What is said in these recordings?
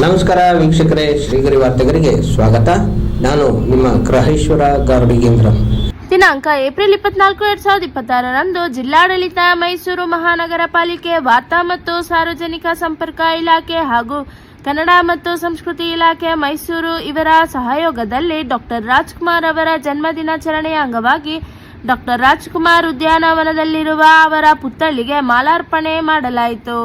ನಮಸ್ಕಾರ ವೀಕ್ಷಕರೇ, ಶ್ರೀಗರಿ ವಾರ್ತೆಗರಿಗೆ ಸ್ವಾಗತ. ನಾನು ನಿಮ್ಮ ಗ್ರಹೇಶ್ವರ ಗಾರ್ಡಿಗೇಂದ್ರ. ದಿನಾಂಕ ಏಪ್ರಿಲ್ 24, 2026ರಂದು ಜಿಲ್ಲಾಡಳಿತ, ಮೈಸೂರು ಮಹಾನಗರ ಪಾಲಿಕೆ, ವಾರ್ತಾ ಮತ್ತು ಸಾರ್ವಜನಿಕ ಸಂಪರ್ಕ ಇಲಾಖೆ ಹಾಗೂ ಕನ್ನಡ ಮತ್ತು ಸಂಸ್ಕೃತಿ ಇಲಾಖೆ ಮೈಸೂರು ಇವರ ಸಹಯೋಗದಲ್ಲಿ ಡಾಕ್ಟರ್ ರಾಜ್ಕುಮಾರ್ ಅವರ ಜನ್ಮದಿನಾಚರಣೆಯ ಅಂಗವಾಗಿ ಡಾಕ್ಟರ್ ರಾಜ್ಕುಮಾರ್ ಉದ್ಯಾನವನದಲ್ಲಿರುವ ಅವರ ಪುತ್ಥಳಿಗೆ ಮಾಲಾರ್ಪಣೆ ಮಾಡಲಾಯಿತು.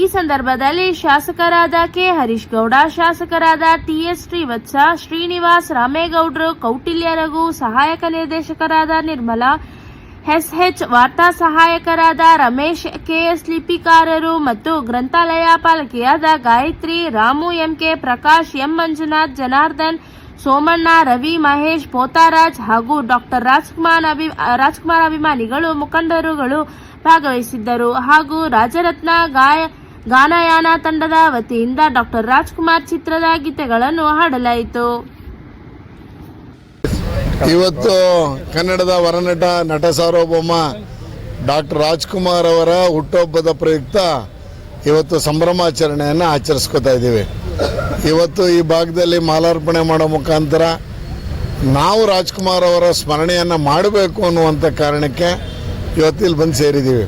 ಈ ಸಂದರ್ಭದಲ್ಲಿ ಶಾಸಕರಾದ ಕೆ. ಹರೀಶ್ ಗೌಡ, ಶಾಸಕರಾದ ಟಿ.ಎಸ್. ಶ್ರೀವತ್ಸ, ಶ್ರೀನಿವಾಸ್, ರಾಮೇಗೌಡರು, ಕೌಟಿಲ್ಯ ರಘು, ಸಹಾಯಕ ನಿರ್ದೇಶಕರಾದ ನಿರ್ಮಲಾ, ಎಸ್.ಎಚ್. ವಾರ್ತಾ ಸಹಾಯಕರಾದ ರಮೇಶ್, ಕೆ.ಎಸ್. ಲಿಪಿಕಾರರು ಮತ್ತು ಗ್ರಂಥಾಲಯ ಪಾಲಕಿಯಾದ ಗಾಯತ್ರಿ, ರಾಮು, ಎಂ.ಕೆ. ಪ್ರಕಾಶ್, ಎಂ. ಮಂಜುನಾಥ್, ಜನಾರ್ದನ್, ಸೋಮಣ್ಣ, ರವಿ, ಮಹೇಶ್, ಪೋತಾರಾಜ್ ಹಾಗೂ ಡಾಕ್ಟರ್ ರಾಜ್ಕುಮಾರ್ ಅಭಿಮಾನಿಗಳು, ಮುಖಂಡರುಗಳು ಭಾಗವಹಿಸಿದ್ದರು. ಹಾಗೂ ರಾಜರತ್ನ ಗಾನಯಾನ ತಂಡದ ವತಿಯಿಂದ ಡಾಕ್ಟರ್ ರಾಜ್ಕುಮಾರ್ ಚಿತ್ರದ ಗೀತೆಗಳನ್ನು ಹಾಡಲಾಯಿತು. ಇವತ್ತು ಕನ್ನಡದ ವರನಟ, ನಟ ಸಾರ್ವಭೌಮ ಡಾಕ್ಟರ್ ರಾಜ್ಕುಮಾರ್ ಅವರ ಹುಟ್ಟುಹಬ್ಬದ ಪ್ರಯುಕ್ತ ಇವತ್ತು ಸಂಭ್ರಮಾಚರಣೆಯನ್ನು ಆಚರಿಸ್ಕೊತಾ ಇದ್ದೀವಿ. ಇವತ್ತು ಈ ಭಾಗದಲ್ಲಿ ಮಾಲಾರ್ಪಣೆ ಮಾಡೋ ಮುಖಾಂತರ ನಾವು ರಾಜ್ಕುಮಾರ್ ಅವರ ಸ್ಮರಣೆಯನ್ನು ಮಾಡಬೇಕು ಅನ್ನುವಂಥ ಕಾರಣಕ್ಕೆ ಇವತ್ತು ಇಲ್ಲಿ ಬಂದು ಸೇರಿದ್ದೀವಿ.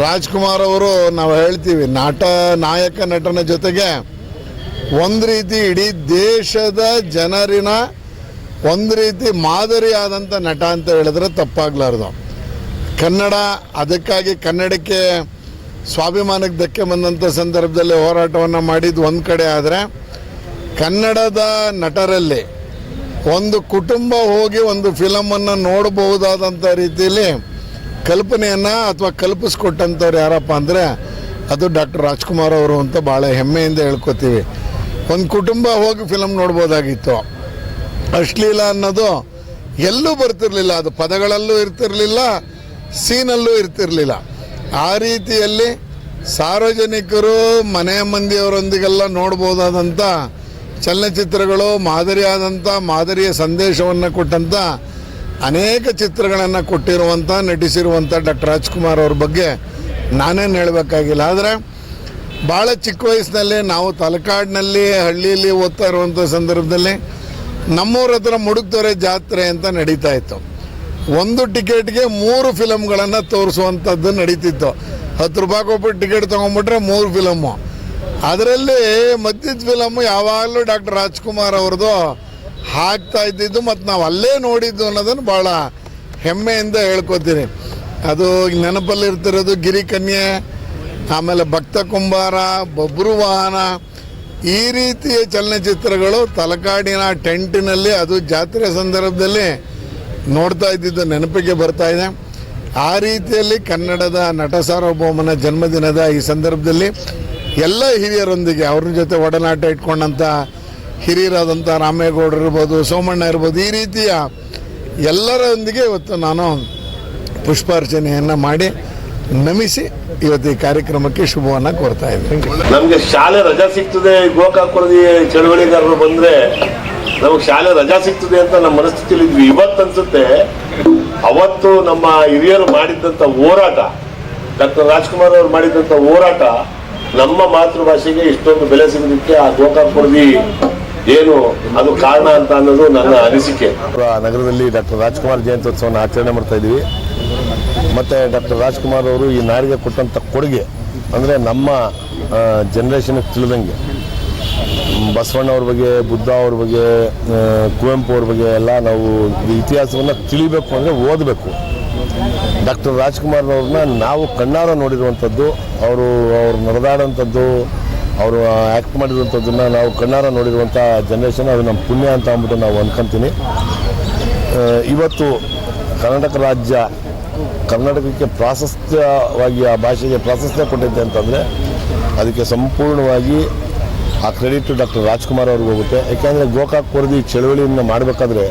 ರಾಜ್ಕುಮಾರ್ ಅವರು, ನಾವು ಹೇಳ್ತೀವಿ, ನಾಯಕ ನಟನ ಜೊತೆಗೆ ಒಂದು ರೀತಿ ಇಡೀ ದೇಶದ ಜನರಿನ ಒಂದು ರೀತಿ ಮಾದರಿಯಾದಂಥ ನಟ ಅಂತ ಹೇಳಿದ್ರೆ ತಪ್ಪಾಗಲಾರ್ದು. ಕನ್ನಡ, ಅದಕ್ಕಾಗಿ ಕನ್ನಡಕ್ಕೆ ಸ್ವಾಭಿಮಾನಕ್ಕೆ ಧಕ್ಕೆ ಬಂದಂಥ ಸಂದರ್ಭದಲ್ಲಿ ಹೋರಾಟವನ್ನು ಮಾಡಿದ್ದು ಒಂದು ಕಡೆ ಆದರೆ, ಕನ್ನಡದ ನಟರಲ್ಲಿ ಒಂದು ಕುಟುಂಬ ಹೋಗಿ ಒಂದು ಫಿಲಮನ್ನು ನೋಡಬಹುದಾದಂಥ ರೀತಿಯಲ್ಲಿ ಕಲ್ಪನೆಯನ್ನು ಅಥವಾ ಕಲ್ಪಿಸ್ಕೊಟ್ಟಂಥವ್ರು ಯಾರಪ್ಪ ಅಂದರೆ ಅದು ಡಾಕ್ಟರ್ ರಾಜ್ಕುಮಾರ್ ಅವರು ಅಂತ ಭಾಳ ಹೆಮ್ಮೆಯಿಂದ ಹೇಳ್ಕೊತೀವಿ. ಒಂದು ಕುಟುಂಬ ಹೋಗಿ ಫಿಲಮ್ ನೋಡ್ಬೋದಾಗಿತ್ತು. ಅಶ್ಲೀಲ ಅನ್ನೋದು ಎಲ್ಲೂ ಬರ್ತಿರಲಿಲ್ಲ, ಅದು ಪದಗಳಲ್ಲೂ ಇರ್ತಿರಲಿಲ್ಲ, ಸೀನಲ್ಲೂ ಇರ್ತಿರಲಿಲ್ಲ. ಆ ರೀತಿಯಲ್ಲಿ ಸಾರ್ವಜನಿಕರು ಮನೆ ಮಂದಿಯವರೊಂದಿಗೆಲ್ಲ ನೋಡ್ಬೋದಾದಂಥ ಚಲನಚಿತ್ರಗಳು, ಮಾದರಿಯ ಸಂದೇಶವನ್ನು ಕೊಟ್ಟಂಥ ಅನೇಕ ಚಿತ್ರಗಳನ್ನು ಕೊಟ್ಟಿರುವಂಥ, ನಟಿಸಿರುವಂಥ ಡಾಕ್ಟರ್ ರಾಜ್ಕುಮಾರ್ ಅವ್ರ ಬಗ್ಗೆ ನಾನೇನು ಹೇಳಬೇಕಾಗಿಲ್ಲ. ಆದರೆ ಭಾಳ ಚಿಕ್ಕ ವಯಸ್ಸಿನಲ್ಲಿ ನಾವು ತಲಕಾಡಿನಲ್ಲಿ ಹಳ್ಳಿಯಲ್ಲಿ ಓದ್ತಾ ಇರುವಂಥ ಸಂದರ್ಭದಲ್ಲಿ ನಮ್ಮೂರ ಹತ್ರ ಮುಡುಕ್ತೊರೆ ಜಾತ್ರೆ ಅಂತ ನಡೀತಾ ಇತ್ತು. ಒಂದು ಟಿಕೆಟ್ಗೆ 3 ಫಿಲಮ್ಗಳನ್ನು ತೋರಿಸುವಂಥದ್ದು ನಡೀತಿತ್ತು. 10 ರೂಪಾಯಿ ಕೊಟ್ಬಿಟ್ಟು ಟಿಕೆಟ್ ತೊಗೊಂಡ್ಬಿಟ್ರೆ 3 ಫಿಲಮ್ಮು. ಅದರಲ್ಲಿ ಮಧ್ಯದ ಫಿಲಮ್ಮು ಯಾವಾಗಲೂ ಡಾಕ್ಟರ್ ರಾಜ್ಕುಮಾರ್ ಅವ್ರದ್ದು ಹಾಕ್ತಾ ಇದ್ದಿದ್ದು ಮತ್ತು ನಾವು ಅಲ್ಲೇ ನೋಡಿದ್ದು ಅನ್ನೋದನ್ನು ಭಾಳ ಹೆಮ್ಮೆಯಿಂದ ಹೇಳ್ಕೊತೀನಿ. ಅದು ನೆನಪಲ್ಲಿರ್ತಿರೋದು ಗಿರಿಕನ್ಯೆ, ಆಮೇಲೆ ಭಕ್ತ ಕುಂಬಾರ, ಬಬ್ರು ವಾಹನ, ಈ ರೀತಿಯ ಚಲನಚಿತ್ರಗಳು ತಲಕಾಡಿನ ಟೆಂಟಿನಲ್ಲಿ, ಅದು ಜಾತ್ರೆ ಸಂದರ್ಭದಲ್ಲಿ ನೋಡ್ತಾ ಇದ್ದಿದ್ದು ನೆನಪಿಗೆ ಬರ್ತಾ ಇದೆ. ಆ ರೀತಿಯಲ್ಲಿ ಕನ್ನಡದ ನಟ ಸಾರ್ವಭೌಮನ ಜನ್ಮದಿನದ ಈ ಸಂದರ್ಭದಲ್ಲಿ ಎಲ್ಲ ಹಿರಿಯರೊಂದಿಗೆ, ಅವ್ರ ಜೊತೆ ಒಡನಾಟ ಇಟ್ಕೊಂಡಂಥ ಹಿರಿಯರಾದಂಥ ರಾಮೇಗೌಡರು ಇರ್ಬೋದು, ಸೋಮಣ್ಣ ಇರ್ಬೋದು, ಈ ರೀತಿಯ ಎಲ್ಲರೊಂದಿಗೆ ಇವತ್ತು ನಾನು ಪುಷ್ಪಾರ್ಚನೆಯನ್ನು ಮಾಡಿ ನಮಿಸಿ ಇವತ್ತು ಈ ಕಾರ್ಯಕ್ರಮಕ್ಕೆ ಶುಭವನ್ನು ಕೋರ್ತಾ ಇದ್ದೀನಿ. ನಮಗೆ ಶಾಲೆ ರಜಾ ಸಿಗ್ತದೆ, ಗೋಕಾಕ್ ಕೊಡದಿ ಚಳವಳಿಗಾರರು ಬಂದರೆ ನಮಗೆ ಶಾಲೆ ರಜಾ ಸಿಗ್ತದೆ ಅಂತ ನಮ್ಮ ಮನಸ್ಥಿತಿಯಲ್ಲಿ ಇದ್ವಿ. ಇವತ್ತು ಅನ್ಸುತ್ತೆ, ಅವತ್ತು ನಮ್ಮ ಹಿರಿಯರು ಮಾಡಿದ್ದಂಥ ಹೋರಾಟ, ಡಾಕ್ಟರ್ ರಾಜ್ಕುಮಾರ್ ಅವರು ಮಾಡಿದ್ದಂಥ ಹೋರಾಟ ನಮ್ಮ ಮಾತೃಭಾಷೆಗೆ ಇಷ್ಟೊಂದು ಬೆಲೆ ಸಿಗೋದಕ್ಕೆ ಆ ಗೋಕಾಕ್ ಕೊಡದಿ ಏನು ಅದು ಕಾರಣ ಅಂತ ಅನ್ನೋದು ನನ್ನ ಅನಿಸಿಕೆ. ನಗರದಲ್ಲಿ ಡಾಕ್ಟರ್ ರಾಜ್ಕುಮಾರ್ ಜಯಂತ್ಯೋತ್ಸವವನ್ನು ಆಚರಣೆ ಮಾಡ್ತಾ ಇದ್ದೀವಿ. ಮತ್ತು ಡಾಕ್ಟರ್ ರಾಜ್ಕುಮಾರ್ ಅವರು ಈ ನಾಡಿಗೆ ಕೊಟ್ಟಂಥ ಕೊಡುಗೆ ಅಂದರೆ ನಮ್ಮ ಜನ್ರೇಷನ್ಗೆ ತಿಳಿದಂಗೆ ಬಸವಣ್ಣವ್ರ ಬಗ್ಗೆ, ಬುದ್ಧ ಅವ್ರ ಬಗ್ಗೆ, ಕುವೆಂಪು ಅವ್ರ ಬಗ್ಗೆ ಎಲ್ಲ ನಾವು ಇತಿಹಾಸವನ್ನು ತಿಳಿಬೇಕು ಅಂದರೆ ಓದಬೇಕು. ಡಾಕ್ಟರ್ ರಾಜ್ಕುಮಾರ್ ಅವ್ರನ್ನ ನಾವು ಕಣ್ಣಾರ ನೋಡಿರುವಂಥದ್ದು, ಅವರು ನಡೆದಾಡೋಂಥದ್ದು, ಅವರು ಆ್ಯಕ್ಟ್ ಮಾಡಿರುವಂಥದ್ದನ್ನು ನಾವು ಕಣ್ಣಾರ ನೋಡಿರುವಂಥ ಜನ್ರೇಷನ್, ಅದು ನಮ್ಮ ಪುಣ್ಯ ಅಂತ ಅಂದ್ಬಿಟ್ಟು ನಾವು ಅಂದ್ಕೊತೀನಿ. ಇವತ್ತು ಕರ್ನಾಟಕ ರಾಜ್ಯ ಕರ್ನಾಟಕಕ್ಕೆ ಪ್ರಾಶಸ್ತ್ಯವಾಗಿ, ಆ ಭಾಷೆಗೆ ಪ್ರಾಶಸ್ತ್ಯ ಕೊಟ್ಟಿದೆ ಅಂತಂದರೆ ಅದಕ್ಕೆ ಸಂಪೂರ್ಣವಾಗಿ ಆ ಕ್ರೆಡಿಟ್ ಡಾಕ್ಟರ್ ರಾಜ್ಕುಮಾರ್ ಅವ್ರಿಗೆ ಹೋಗುತ್ತೆ. ಯಾಕೆಂದರೆ ಗೋಕಾಕ್ ಕೊಡದಿ ಚಳವಳಿಯನ್ನು ಮಾಡಬೇಕಾದ್ರೆ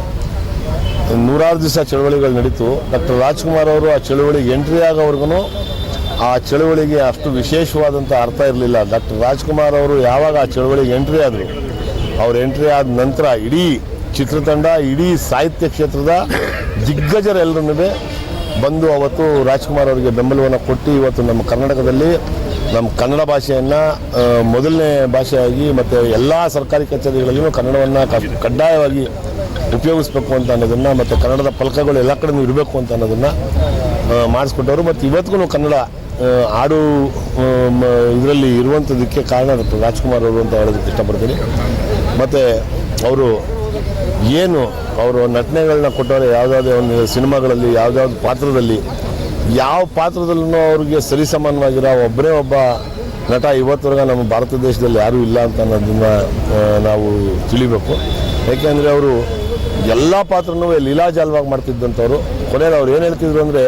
100 ದಿವಸ ಚಳವಳಿಗಳು ನಡೀತು. ಡಾಕ್ಟರ್ ರಾಜ್ಕುಮಾರ್ ಅವರು ಆ ಚಳವಳಿಗೆ ಎಂಟ್ರಿ ಆಗೋವರೆಗೂ ಆ ಚಳವಳಿಗೆ ಅಷ್ಟು ವಿಶೇಷವಾದಂಥ ಅರ್ಥ ಇರಲಿಲ್ಲ. ಡಾಕ್ಟರ್ ರಾಜ್ಕುಮಾರ್ ಅವರು ಯಾವಾಗ ಆ ಚಳವಳಿಗೆ ಎಂಟ್ರಿ ಆದರು, ಅವ್ರು ಎಂಟ್ರಿ ಆದ ನಂತರ ಇಡೀ ಚಿತ್ರತಂಡ, ಇಡೀ ಸಾಹಿತ್ಯ ಕ್ಷೇತ್ರದ ದಿಗ್ಗಜರೆಲ್ಲರೂ ಬಂದು ಅವತ್ತು ರಾಜ್ಕುಮಾರ್ ಅವರಿಗೆ ಬೆಂಬಲವನ್ನು ಕೊಟ್ಟು ಇವತ್ತು ನಮ್ಮ ಕರ್ನಾಟಕದಲ್ಲಿ ನಮ್ಮ ಕನ್ನಡ ಭಾಷೆಯನ್ನು ಮೊದಲನೇ ಭಾಷೆಯಾಗಿ ಮತ್ತು ಎಲ್ಲ ಸರ್ಕಾರಿ ಕಚೇರಿಗಳಲ್ಲಿಯೂ ಕನ್ನಡವನ್ನು ಕಡ್ಡಾಯವಾಗಿ ಉಪಯೋಗಿಸ್ಬೇಕು ಅಂತ ಅನ್ನೋದನ್ನು, ಮತ್ತು ಕನ್ನಡದ ಫಲಕಗಳು ಎಲ್ಲ ಕಡೆಯೂ ಇರಬೇಕು ಅಂತ ಅನ್ನೋದನ್ನು ಮಾಡಿಸ್ಕೊಟ್ಟವರು. ಮತ್ತು ಇವತ್ತಿಗೂ ಕನ್ನಡ ಹಾಡು ಇದರಲ್ಲಿ ಇರುವಂಥದ್ದಕ್ಕೆ ಕಾರಣ ಡಾಕ್ಟರ್ ರಾಜ್ಕುಮಾರ್ ಅವರು ಅಂತ ಹೇಳೋದಕ್ಕೆ ಇಷ್ಟಪಡ್ತೀನಿ. ಮತ್ತು ಅವರು ಏನು ಅವರು ನಟನೆಗಳನ್ನ ಕೊಟ್ಟವ್ರೆ, ಯಾವುದಾದ್ರೂ ಒಂದು ಸಿನಿಮಾಗಳಲ್ಲಿ ಯಾವುದಾದ್ರು ಪಾತ್ರದಲ್ಲಿ, ಯಾವ ಪಾತ್ರದಲ್ಲೂ ಅವ್ರಿಗೆ ಸರಿಸಮಾನವಾಗಿರೋ ಒಬ್ಬರೇ ಒಬ್ಬ ನಟ ಇವತ್ತವರೆಗೆ ನಮ್ಮ ಭಾರತ ದೇಶದಲ್ಲಿ ಯಾರೂ ಇಲ್ಲ ಅಂತ ಅನ್ನೋದನ್ನು ನಾವು ತಿಳಿಬೇಕು. ಯಾಕೆಂದರೆ ಅವರು ಎಲ್ಲ ಪಾತ್ರನೂ ಲೀಲಾಜಾಲವಾಗಿ ಮಾಡ್ತಿದ್ದಂಥವ್ರು. ಕೊನೆಯಲ್ಲಿ ಅವ್ರು ಏನು ಹೇಳ್ತಿದ್ರು ಅಂದರೆ,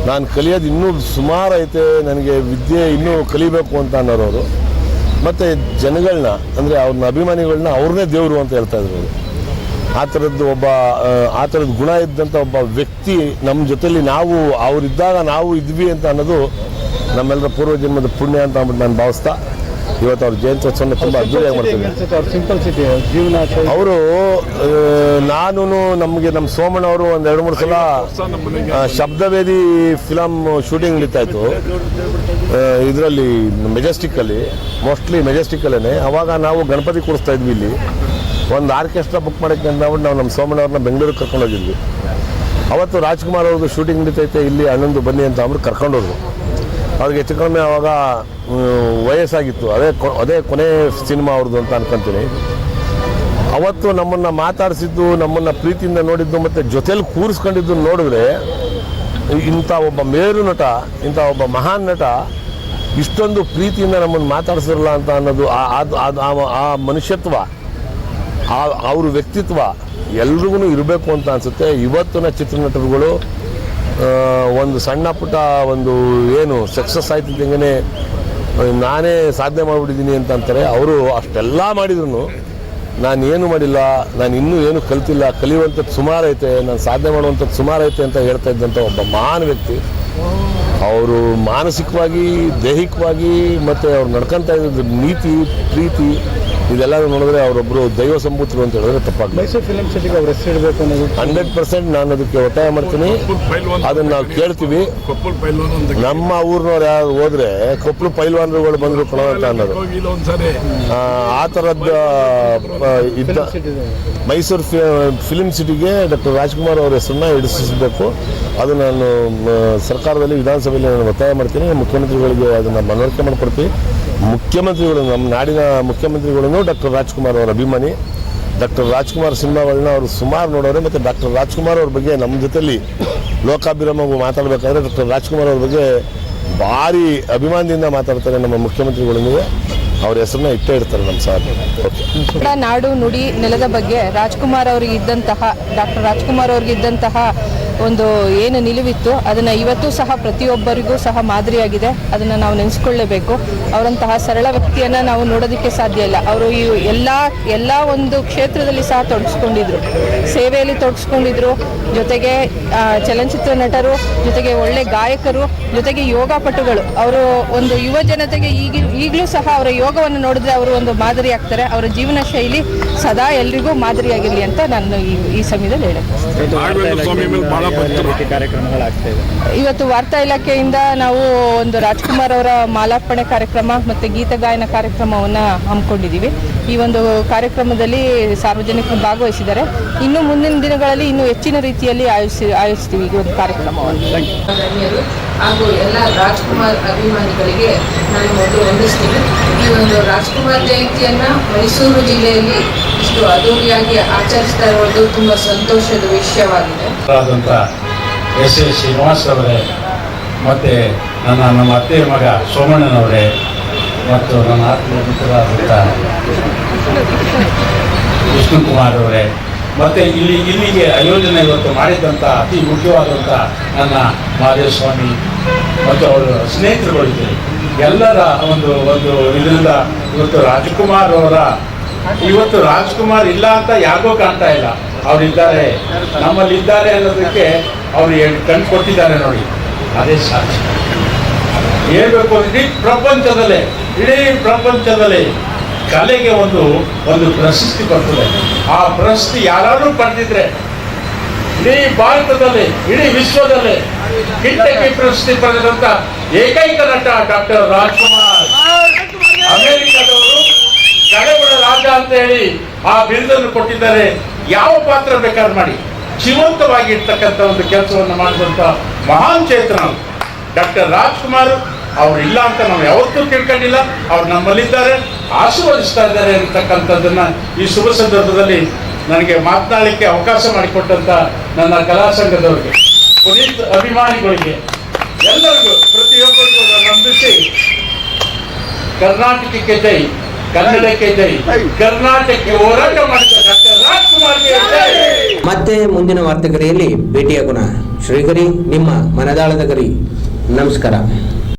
ನಾನು ಕಲಿಯೋದು ಇನ್ನೂ ಸುಮಾರು ಐತೆ, ನನಗೆ ವಿದ್ಯೆ ಇನ್ನೂ ಕಲಿಬೇಕು ಅಂತ ಅನ್ನೋರವರು. ಮತ್ತು ಜನಗಳನ್ನ ಅಂದರೆ ಅವ್ರನ್ನ ಅಭಿಮಾನಿಗಳನ್ನ ಅವ್ರನ್ನೇ ದೇವರು ಅಂತ ಹೇಳ್ತಾಯಿದ್ರು ಅವರು. ಆ ಥರದ್ದು ಗುಣ ಇದ್ದಂಥ ಒಬ್ಬ ವ್ಯಕ್ತಿ ನಮ್ಮ ಜೊತೆಲಿ ಅವರಿದ್ದಾಗ ನಾವು ಇದ್ವಿ ಅಂತ ಅನ್ನೋದು ನಮ್ಮೆಲ್ಲರ ಪೂರ್ವಜನ್ಮದ ಪುಣ್ಯ ಅಂತ ಅಂದ್ಬಿಟ್ಟು ನಾನು ಭಾವಿಸ್ತಾ ಇವತ್ತು ಅವ್ರ ಜಯಂತ್ಯೋತ್ಸವನ ತುಂಬ ಅದ್ದೂರಿಯಾಗಿ ಮಾಡ್ತೀವಿ. ಅವರು ನಮ್ಮ ಸೋಮಣ್ಣ ಅವರು ಒಂದು 2-3 ಸಲ ಶಬ್ದವೇದಿ ಫಿಲಮ್ ಶೂಟಿಂಗ್ ನಡೀತಾಯಿತ್ತು ಇದರಲ್ಲಿ ಮೆಜೆಸ್ಟಿಕ್ಕಲ್ಲಿ, ಮೋಸ್ಟ್ಲಿ ಮೆಜೆಸ್ಟಿಕ್ಕಲ್ಲೇ. ಅವಾಗ ನಾವು ಗಣಪತಿ ಕೂರಿಸ್ತಾ ಇದ್ವಿ ಇಲ್ಲಿ. ಒಂದು ಆರ್ಕೆಸ್ಟ್ರಾ ಬುಕ್ ಮಾಡೋಕ್ಕೆ ಅಂದ್ಬಿಟ್ಟು ನಾವು ನಮ್ಮ ಸೋಮಣ್ಣ ಅವ್ರನ್ನ ಬೆಂಗಳೂರಿಗೆ ಕರ್ಕೊಂಡೋಗಿದ್ವಿ. ಅವತ್ತು ರಾಜ್ಕುಮಾರ್ ಅವ್ರದ್ದು ಶೂಟಿಂಗ್ ನಡೀತೈತೆ ಇಲ್ಲಿ, ಅಣ್ಣಂದು ಬನ್ನಿ ಅಂತ ಅಂದ್ಬಿಟ್ಟು ಕರ್ಕೊಂಡೋದ್ರು. ಅವ್ರಿಗೆ ಹೆಚ್ಚು ಕಡಿಮೆ ಆವಾಗ ವಯಸ್ಸಾಗಿತ್ತು. ಅದೇ ಕೊನೆ ಸಿನಿಮಾ ಅವ್ರದ್ದು ಅಂತ ಅನ್ಕೊಂತೀನಿ. ಅವತ್ತು ನಮ್ಮನ್ನು ಮಾತಾಡಿಸಿದ್ದು, ನಮ್ಮನ್ನು ಪ್ರೀತಿಯಿಂದ ನೋಡಿದ್ದು, ಮತ್ತು ಜೊತೆಲಿ ಕೂರಿಸ್ಕೊಂಡಿದ್ದು ನೋಡಿದ್ರೆ ಇಂಥ ಒಬ್ಬ ಮೇರು ನಟ, ಇಂಥ ಒಬ್ಬ ಮಹಾನ್ ನಟ ಇಷ್ಟೊಂದು ಪ್ರೀತಿಯಿಂದ ನಮ್ಮನ್ನು ಮಾತಾಡಿಸಿರಲ್ಲ ಅಂತ ಅನ್ನೋದು ಆ ಮನುಷ್ಯತ್ವ, ಅವ್ರ ವ್ಯಕ್ತಿತ್ವ ಎಲ್ರಿಗೂ ಇರಬೇಕು ಅಂತ ಅನಿಸುತ್ತೆ. ಇವತ್ತಿನ ಚಿತ್ರನಟರುಗಳು ಒಂದು ಸಣ್ಣ ಪುಟ್ಟ ಒಂದು ಏನು ಸಕ್ಸಸ್ ಆಯ್ತಿದ್ದಂಗೆ ನಾನೇ ಸಾಧನೆ ಮಾಡಿಬಿಟ್ಟಿದ್ದೀನಿ ಅಂತ ಅಂತಾರೆ. ಅವರು ಅಷ್ಟೆಲ್ಲ ಮಾಡಿದ್ರು ನಾನೇನು ಮಾಡಿಲ್ಲ, ನಾನು ಇನ್ನೂ ಏನು ಕಲ್ತಿಲ್ಲ, ಕಲಿಯುವಂಥದ್ದು ಸುಮಾರು ಐತೆ, ನಾನು ಸಾಧನೆ ಮಾಡುವಂಥದ್ದು ಸುಮಾರು ಐತೆ ಅಂತ ಹೇಳ್ತಾ ಇದ್ದಂಥ ಒಬ್ಬ ಮಹಾನ್ ವ್ಯಕ್ತಿ. ಅವರು ಮಾನಸಿಕವಾಗಿ, ದೈಹಿಕವಾಗಿ, ಮತ್ತು ಅವ್ರು ನಡ್ಕೊತಾ ಇದ್ದ ನೀತಿ, ಪ್ರೀತಿ, ಇದೆಲ್ಲ ನೋಡಿದ್ರೆ ಅವರೊಬ್ಬರು ದೈವ ಸಂಭೂತರು ಅಂತ ಹೇಳಿದ್ರೆ ತಪ್ಪಾಗಲ್ಲ. ಮೈಸೂರು ಫಿಲ್ಮ್ ಸಿಟಿಗೆ ಅವ್ರ ಹೆಸರು ಇಡಬೇಕು ಅನ್ನೋದು 100% ನಾನು ಅದಕ್ಕೆ ಒತ್ತಾಯ ಮಾಡ್ತೀನಿ. ಅದನ್ನು ನಾವು ಕೇಳ್ತೀವಿ. ನಮ್ಮ ಊರಿನವ್ರು ಯಾರು ಹೋದ್ರೆ ಕೊಪ್ಪಳು ಪೈಲ್ವಾನ್ರುಗಳು ಬಂದರು ಕೊಡೋ ಅಂತ ಅನ್ನೋದು ಆ ಥರದ್ದು ಇದ್ದ ಮೈಸೂರು ಫಿಲ್ಮ್ ಸಿಟಿಗೆ ಡಾಕ್ಟರ್ ರಾಜ್ಕುಮಾರ್ ಅವ್ರ ಹೆಸರನ್ನ ಇಡಿಸಬೇಕು. ಅದು ನಾನು ಸರ್ಕಾರದಲ್ಲಿ, ವಿಧಾನಸಭೆಯಲ್ಲಿ ನಾನು ಒತ್ತಾಯ ಮಾಡ್ತೀನಿ. ಮುಖ್ಯಮಂತ್ರಿಗಳಿಗೆ ಅದನ್ನು ಮನವರಿಕೆ ಮಾಡಿಕೊಡ್ತೀವಿ. ಮುಖ್ಯಮಂತ್ರಿಗಳು, ನಮ್ಮ ನಾಡಿನ ಮುಖ್ಯಮಂತ್ರಿಗಳನ್ನು ಡಾಕ್ಟರ್ ರಾಜ್ಕುಮಾರ್ ಅವರ ಅಭಿಮಾನಿ. ಡಾಕ್ಟರ್ ರಾಜ್ಕುಮಾರ್ ಸಿನಿಮಾಗಳನ್ನ ಅವರು ಸುಮಾರು ನೋಡೋರೆ. ಮತ್ತು ಡಾಕ್ಟರ್ ರಾಜ್ಕುಮಾರ್ ಅವ್ರ ಬಗ್ಗೆ ನಮ್ಮ ಜೊತೆಲಿ ಲೋಕಾಭಿರಾಮವಾಗಿ ಮಾತಾಡಬೇಕಾದ್ರೆ ಡಾಕ್ಟರ್ ರಾಜ್ಕುಮಾರ್ ಅವ್ರ ಬಗ್ಗೆ ಭಾರಿ ಅಭಿಮಾನದಿಂದ ಮಾತಾಡ್ತಾರೆ ನಮ್ಮ ಮುಖ್ಯಮಂತ್ರಿಗಳೊಂದಿಗೆ. ಅವ್ರ ಹೆಸರನ್ನ ಇಟ್ಟೇ ಇರ್ತಾರೆ ನಮ್ಮ ಸಾರ್. ನಾಡು ನುಡಿ ನೆಲದ ಬಗ್ಗೆ ರಾಜ್ಕುಮಾರ್ ಅವರಿಗೆ ಇದ್ದಂತಹ, ಡಾಕ್ಟರ್ ರಾಜ್ಕುಮಾರ್ ಅವ್ರಿಗೆ ಇದ್ದಂತಹ ಒಂದು ಏನು ನಿಲುವಿತ್ತು ಅದನ್ನು ಇವತ್ತು ಸಹ ಪ್ರತಿಯೊಬ್ಬರಿಗೂ ಸಹ ಮಾದರಿಯಾಗಿದೆ. ಅದನ್ನು ನಾವು ನೆನೆಸ್ಕೊಳ್ಳೇಬೇಕು. ಅವರಂತಹ ಸರಳ ವ್ಯಕ್ತಿಯನ್ನು ನಾವು ನೋಡೋದಕ್ಕೆ ಸಾಧ್ಯ ಇಲ್ಲ. ಅವರು ಈ ಎಲ್ಲ ಒಂದು ಕ್ಷೇತ್ರದಲ್ಲಿ ಸಹ ತೊಡಗಿಸ್ಕೊಂಡಿದ್ರು, ಸೇವೆಯಲ್ಲಿ ತೊಡಗಿಸ್ಕೊಂಡಿದ್ರು. ಜೊತೆಗೆ ಚಲನಚಿತ್ರ ನಟರು, ಜೊತೆಗೆ ಒಳ್ಳೆ ಗಾಯಕರು, ಜೊತೆಗೆ ಯೋಗಪಟುಗಳು. ಅವರು ಒಂದು ಯುವ ಜನತೆಗೆ ಈಗಲೂ ಸಹ ಅವರ ಯೋಗವನ್ನು ನೋಡಿದ್ರೆ ಅವರು ಒಂದು ಮಾದರಿ ಆಗ್ತಾರೆ. ಅವರ ಜೀವನ ಶೈಲಿ ಸದಾ ಎಲ್ರಿಗೂ ಮಾದರಿಯಾಗಿರಲಿ ಅಂತ ನಾನು ಈ ಸಮಯದಲ್ಲಿ ಹೇಳಕ್ಕೆ ಇವತ್ತು ವಾರ್ತಾ ಇಲಾಖೆಯಿಂದ ನಾವು ಒಂದು ರಾಜ್ಕುಮಾರ್ ಅವರ ಮಾಲಾರ್ಪಣೆ ಕಾರ್ಯಕ್ರಮ ಮತ್ತು ಗೀತ ಗಾಯನ ಕಾರ್ಯಕ್ರಮವನ್ನು ಹಮ್ಮಿಕೊಂಡಿದ್ದೀವಿ. ಈ ಒಂದು ಕಾರ್ಯಕ್ರಮದಲ್ಲಿ ಸಾರ್ವಜನಿಕರು ಭಾಗವಹಿಸಿದ್ದಾರೆ. ಇನ್ನು ಮುಂದಿನ ದಿನಗಳಲ್ಲಿ ಇನ್ನೂ ಹೆಚ್ಚಿನ ರೀತಿಯಲ್ಲಿ ಆಯೋಜಿಸ್ತೀವಿ ಈ ಒಂದು ಕಾರ್ಯಕ್ರಮವನ್ನು. ಹಾಗೂ ಎಲ್ಲ ರಾಜ್ಕುಮಾರ್ ಅಭಿಮಾನಿಗಳಿಗೆ ನಾನು ಮೊದಲು ವಂದಿಸ್ತೀನಿ. ಈ ಒಂದು ರಾಜ್ಕುಮಾರ್ ಜಯಂತಿಯನ್ನು ಮೈಸೂರು ಜಿಲ್ಲೆಯಲ್ಲಿ ಇಷ್ಟು ಅದ್ದೂರಿಯಾಗಿ ಆಚರಿಸ್ತಾ ಇರೋದು ತುಂಬ ಸಂತೋಷದ ವಿಷಯವಾಗಿದೆ. ಎಸ್ ಎ ಶ್ರೀನಿವಾಸ್ ಅವರೇ, ಮತ್ತು ನಮ್ಮ ಅತ್ತೆಯ ಮಗ ಸೋಮಣ್ಣನವರೇ, ಮತ್ತು ನನ್ನ ಆತ್ಮೀಯ ಮಿತ್ರರಾದಂಥ ವಿಷ್ಣುಕುಮಾರ್ ಅವರೇ, ಮತ್ತು ಇಲ್ಲಿಗೆ ಆಯೋಜನೆ ಇವತ್ತು ಮಾಡಿದಂಥ ಅತಿ ಮುಖ್ಯವಾದಂಥ ನನ್ನ ಮಾದೇಸ್ವಾಮಿ ಮತ್ತು ಅವರ ಸ್ನೇಹಿತರುಗಳಿದ್ದಾರೆ. ಎಲ್ಲರ ಒಂದು ಇದರಿಂದ ಇವತ್ತು ರಾಜ್ಕುಮಾರ್ ಇಲ್ಲ ಅಂತ ಯಾರಿಗೂ ಕಾಣ್ತಾ ಇಲ್ಲ. ಅವರಿದ್ದಾರೆ, ನಮ್ಮಲ್ಲಿದ್ದಾರೆ ಅನ್ನೋದಕ್ಕೆ ಅವರು ಕಣ್ಣು ಕೊಟ್ಟಿದ್ದಾರೆ ನೋಡಿ, ಅದೇ ಸಾಕ್ಷಿ. ಹೇಳ್ಬೇಕು ಅಂದ್ರೆ ಇಡೀ ಪ್ರಪಂಚದಲ್ಲಿ ಕಲೆಗೆ ಒಂದು ಪ್ರಶಸ್ತಿ ಬರ್ತದೆ. ಆ ಪ್ರಶಸ್ತಿ ಯಾರಾದ್ರೂ ಪಡೆದಿದ್ರೆ ಇಡೀ ಭಾರತದಲ್ಲಿ, ಇಡೀ ವಿಶ್ವದಲ್ಲಿ ಕಿಟ್ಟಕಿ ಪ್ರಶಸ್ತಿ ಪಡೆದಂತ ಏಕೈಕ ನಟ ಡಾಕ್ಟರ್ ರಾಜ್ಕುಮಾರ್. ಅಮೆರಿಕದವರು ಕಡೆಗಳ ರಾಜ ಅಂತ ಹೇಳಿ ಆ ಬಿರುದನ್ನು ಕೊಟ್ಟಿದ್ದಾರೆ. ಯಾವ ಪಾತ್ರ ಬೇಕಾದ್ರೂ ಮಾಡಿ ಜೀವಂತವಾಗಿ ಇರ್ತಕ್ಕಂಥ ಒಂದು ಕೆಲಸವನ್ನು ಮಾಡಿದಂಥ ಮಹಾನ್ ಚೇತನ ಡಾಕ್ಟರ್ ರಾಜ್ಕುಮಾರ್ ಅವ್ರು ಇಲ್ಲ ಅಂತ ನಾವು ಯಾವತ್ತೂ ತಿಳ್ಕೊಂಡಿಲ್ಲ. ಅವ್ರು ನಮ್ಮಲ್ಲಿದ್ದಾರೆ, ಆಶೀರ್ವದಿಸ್ತಾ ಇದ್ದಾರೆ ಅಂತಕ್ಕಂಥದ್ದನ್ನ ಈ ಶುಭ ಸಂದರ್ಭದಲ್ಲಿ ನನಗೆ ಮಾತನಾಡಲಿಕ್ಕೆ ಅವಕಾಶ ಮಾಡಿಕೊಟ್ಟಂತ ನನ್ನ ಕಲಾ ಸಂಘದವರಿಗೆ, ಪುನೀತ್ ಅಭಿಮಾನಿಗಳಿಗೆ, ಎಲ್ಲರಿಗೂ ಪ್ರತಿಯೊಬ್ಬರಿಗೂ ನಂಬಿಸಿ ಕರ್ನಾಟಕಕ್ಕೆ ಜೈ, ಕನ್ನಡಕ್ಕೆ ಜೈ, ಕರ್ನಾಟಕಕ್ಕೆ ಹೋರಾಟ ಮಾಡಿದ ಡಾಕ್ಟರ್ ರಾಜ್ಕುಮಾರ್ಗೆ ಜೈ. ಮತ್ತೆ ಮುಂದಿನ ವಾರ್ತೆಗರಿಯಲ್ಲಿ ಭೇಟಿಯಾಗೋಣ. ಶ್ರೀಗರಿ ನಿಮ್ಮ ಮನದಾಳದ ಗರಿ. ನಮಸ್ಕಾರ.